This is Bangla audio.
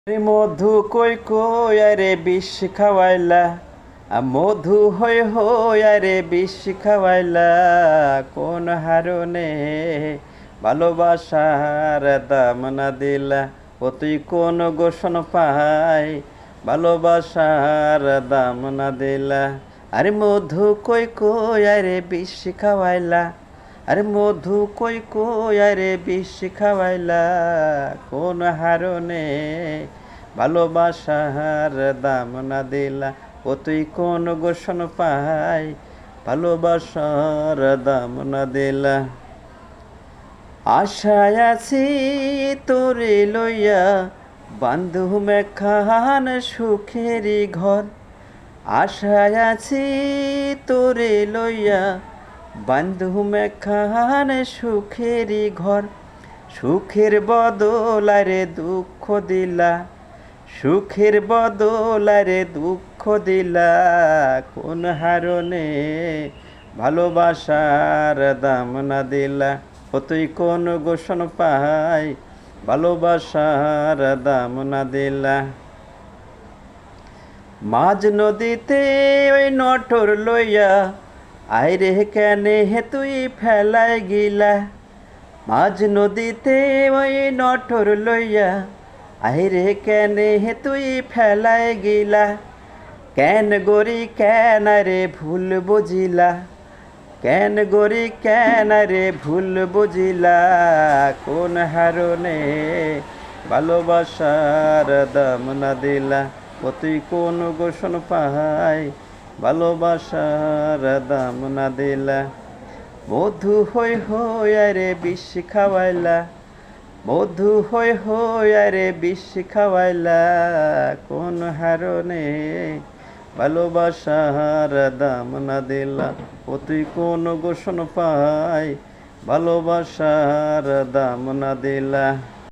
মধু কই কই আরে বিষ খাওয়াইলা মধু হই হই আরে বিষ খাওয়াইলা কোন হারনে ভালোবাসার দাম না দিলা ও তুই কোন গোষণ পাই ভালোবাসার দাম না দিলা আরে মধু কই কই আরে বিষ খাওয়াইলা আরে মধু কই কই আরে বিষ খাওয়াইলা কোন হারনে ভালোবাসার দাম না দিলা ও তুই কোন গোষণ পাই ভালোবাসার দাম না দিলা আশায় আছি তোরে লইয়া বান্ধু মেখান সুখেরই ঘর আশায় আছি তোরে লইয়া বান্ধু মেখান সুখেরই ঘর সুখের বদলারে দুঃখ দিলা সুখের বদলারে দুঃখ দিলা কোন হারনে ভালোবাসার দাম না দিলা ও তুই কোন গোষণ পাই ভালোবাসার দাম না দিলা মাঝ নদীতে ওই নটর লইয়া আইরে কেনে হে তুই ফেলাই গিলা মাঝ নদীতে ওই নটর লইয়া আইরে কেনে হে তুই ফেলাই গিলা কেন গরি কেন রে ভুল বুঝিলা কেন গরি কেন রে ভুল বুঝিলা কোন হারনে ভালোবাসার দাম না দিলা ও তুই কোন গোষণ পাই ভালোবাসার দাম না দিলা মধু হই হই আরে বিষ খাওয়াইলা মধু হই হই আরে বিষ খাওয়াইলা কোন হারনে ভালোবাসার দাম না দিলা ও তুই কোন গোষণ পাই ভালোবাসার দাম না দিলা